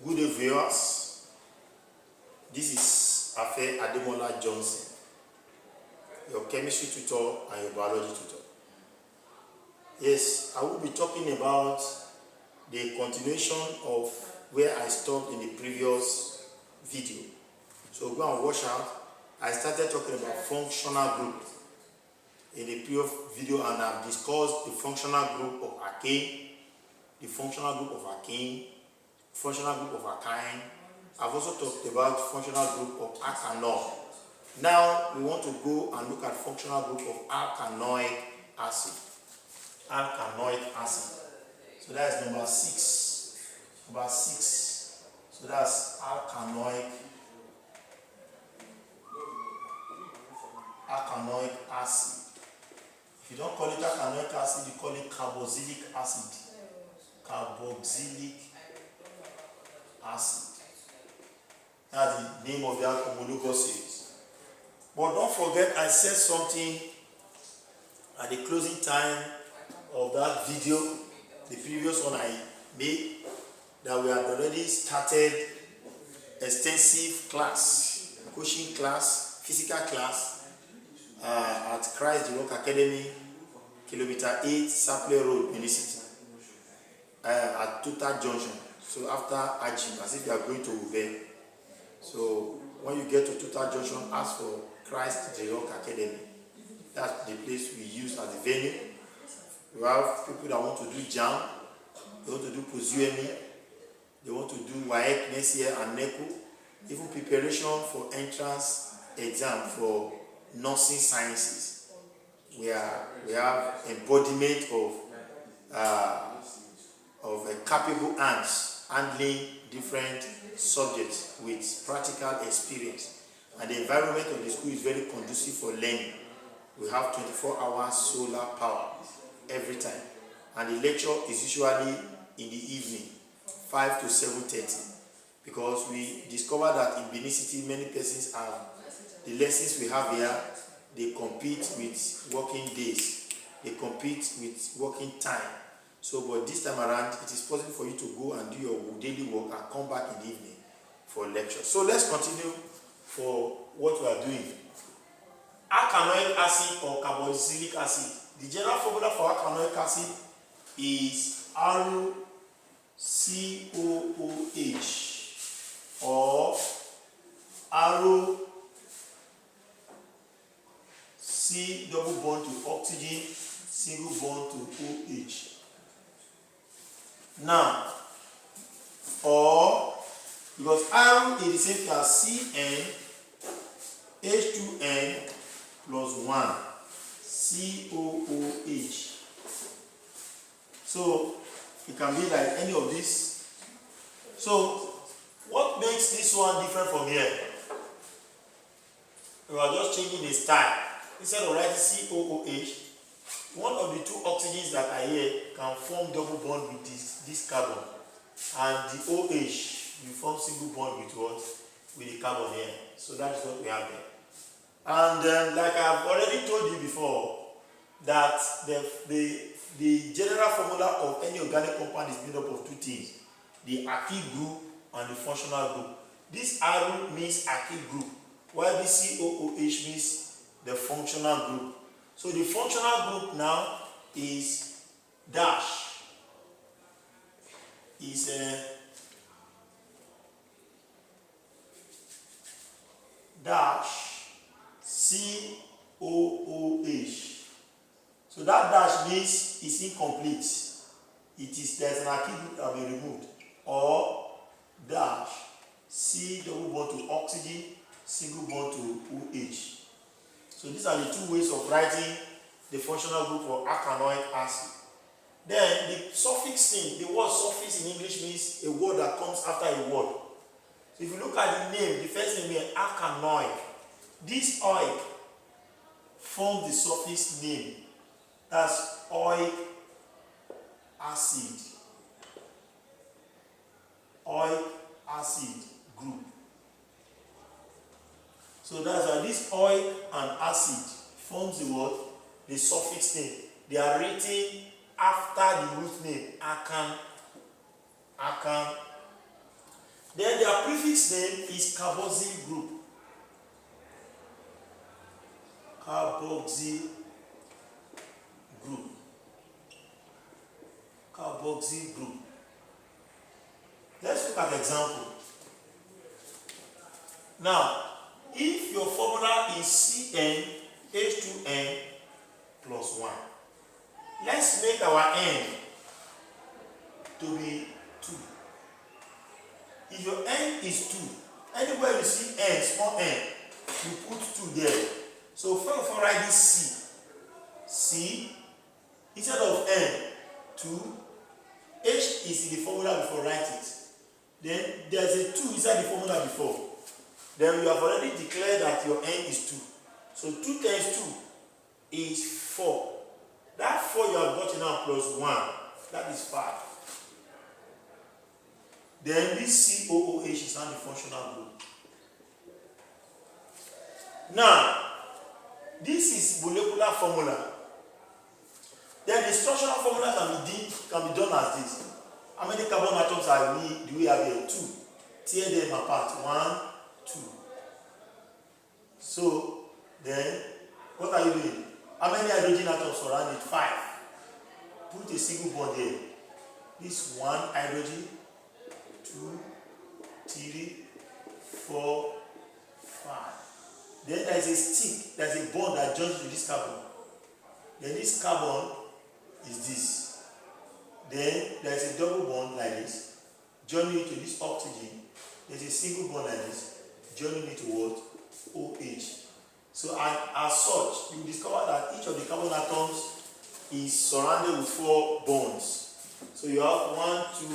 Good day, viewers. This is Afe Ademola Johnson, your chemistry tutor and your biology tutor. Yes, I will be talking about the continuation of where I stopped in the previous video. So go and watch out. I started talking about functional group in the previous video, and I've discussed the functional group of alkane, the functional group of alkene, functional group of alkyne. I've also talked about functional group of alkanoic. Now we want to go and look at functional group of alkanoic acid. Alkanoic acid. So that is number 6. Number 6. So that's alkanoic acid. If you don't call it alkanoic acid, you call it carboxylic acid. Carboxylic acid. That's the name of the homologous series. But don't forget, I said something at the closing time of that video, the previous one I made, that we had already started extensive class, coaching class, physical class at Christ the Rock Academy, kilometer 8, Sapler Road, Unicity, at Total Junction. So after Ajim, as if you are going to Ube. So when you get to Total Junction, ask for Christ the Rock Academy. That's the place we use as the venue. We have people that want to do JAM, they want to do POSUME, they want to do WAEC next year and NECO, even preparation for entrance exam for nursing sciences. We have embodiment of capable hands handling different subjects with practical experience, and the environment of the school is very conducive for learning. We have 24 hours solar power every time, and the lecture is usually in the evening, 5 to 7:30, because we discover that in Benin City many persons are, the lessons we have here, they compete with working days, they compete with working time. So but this time around, it is possible for you to go and do your daily work and come back in the evening for lecture. So let's continue for what we are doing. Alkanoic acid or carboxylic acid. The general formula for alkanoic acid is RCOOH or C double bond to oxygen, single bond to OH. Now, or because iron is the same thing as CN H2N plus 1 COOH. So it can be like any of this. So what makes this one different from here? We are just changing the style. Instead of writing COOH, one of the two oxygens that are here can form double bond with this carbon, and the OH will form single bond with what? With the carbon here. So that is what we have there. And like I've already told you before, that the general formula of any organic compound is made up of two things: the alkyl group and the functional group. This arrow means alkyl group, while this COOH means the functional group. So the functional group now is dash, is dash COOH. So that dash means it's incomplete. There's an alkyl group that will be removed. Or dash C double bond to oxygen, single bond to OH. So these are the two ways of writing the functional group for alkanoic acid. Then the suffix thing, the word suffix in English means a word that comes after a word. So if you look at the name, the first name is alkanoic. This oic forms the suffix name. That's oic acid. Oic acid group. So that's why this oil and acid forms the word, the suffix name. They are written after the root name, alkan. Then their prefix name is carboxyl group. Carboxyl group. Carboxyl group. Let's look at an example. Now, if your formula is CnH2n plus 1, let's make our n to be 2. If your n is 2, anywhere you see n, small n, you put 2 there. So first of all, write this C. C, instead of n, 2. H is in the formula before, write it. Then there's a 2 inside the formula before. Then you have already declared that your n is 2. So 2 times 2 is 4. That 4 you have got now plus 1, that is 5. Then this COOH is now the functional group. Now, this is molecular formula. Then the structural formula can be done as this. How many carbon atoms do we have here? 2. Tear them apart. 1, 2. So, then, what are you doing? How many hydrogen atoms surround it? 5. Put a single bond here. This 1 hydrogen, 2, 3, 4, 5. Then there is a stick, there is a bond that joins to this carbon. Then this carbon is this. Then there is a double bond like this, joining it to this oxygen. There is a single bond like this, joining it to what? OH. So as such, you discover that each of the carbon atoms is surrounded with 4 bonds. So you have 1, 2,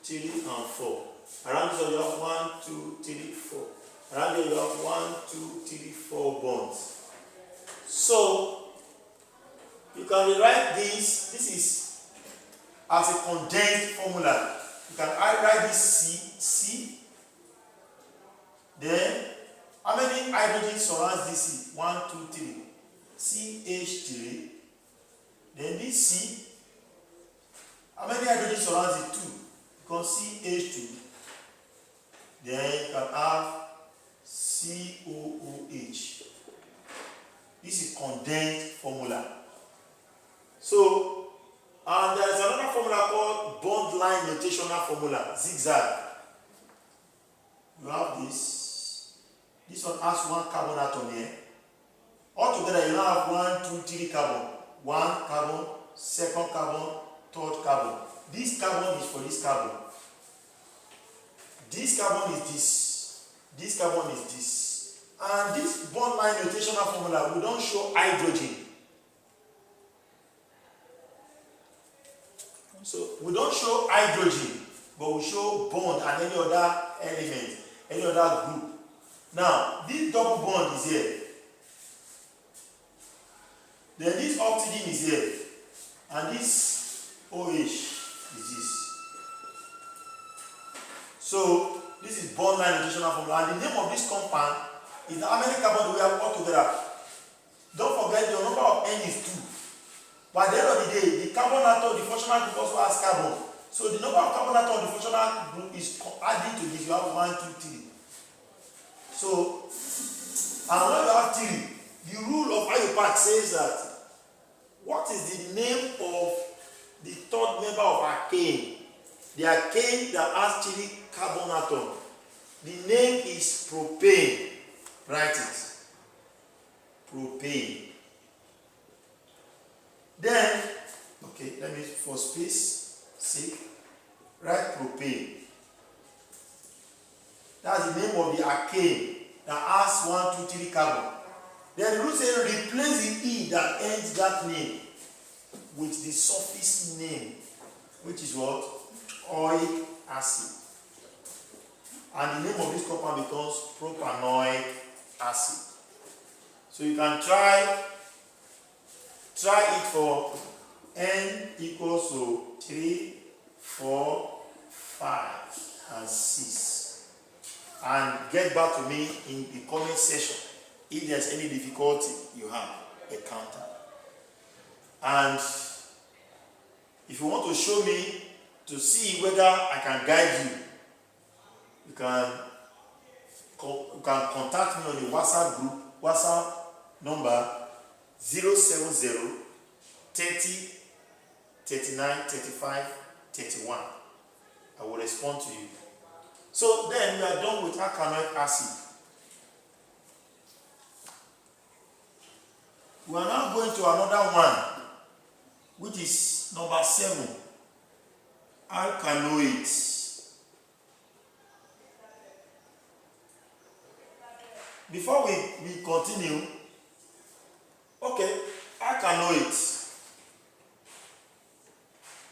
3, and 4. Around this one you have 1, 2, 3, 4. Around here you have 1, 2, 3, 4 bonds. So you can rewrite this. This is as a condensed formula. You can write this C. Then how many hydrogen surrounds this C? 1, 2, 3. CH3. Then this C. How many hydrogen surrounds it? 2. Because CH2. Then you can have COOH. This is condensed formula. So, and there is another formula called bond line notational formula, zigzag. You have this. This one has 1 carbon atom here. Altogether, you now have 1, 2, 3 carbon. 1 carbon, second carbon, third carbon. This carbon is for this carbon. This carbon is this. This carbon is this. And this bond line notational formula, we don't show hydrogen. So we don't show hydrogen, but we show bond and any other element, any other group. Now, this double bond is here. Then this oxygen is here. And this OH is this. So this is bond line notational formula. And the name of this compound is how many carbon do we have altogether? Don't forget the number of N is 2. But at the end of the day, the carbon atom, the functional group also has carbon. So the number of carbon atom, the functional group is adding to this. You have 1, 2, 3. So, and when you have 3, the rule of IUPAC says that what is the name of the third member of alkane? The alkane that has 3 carbon atoms. The name is propane. Write it. Propane. Then, okay, let me, for space sake, write propane. That's the name of the alkane that has 1, 2, 3 carbon. Then the rule says replace the E that ends that name with the surface name, which is what? Oic acid. And the name of this compound becomes propanoic acid. So you can try it for N equals to 3, 4, 5, and 6. And get back to me in the comment section if there's any difficulty you have encountered. And if you want to show me to see whether I can guide you, you can contact me on the WhatsApp group, WhatsApp number 070 30 39 35 31. I will respond to you. So then we are done with alkanoic acid. We are now going to another one, which is number 7, alkanoids. Before we continue,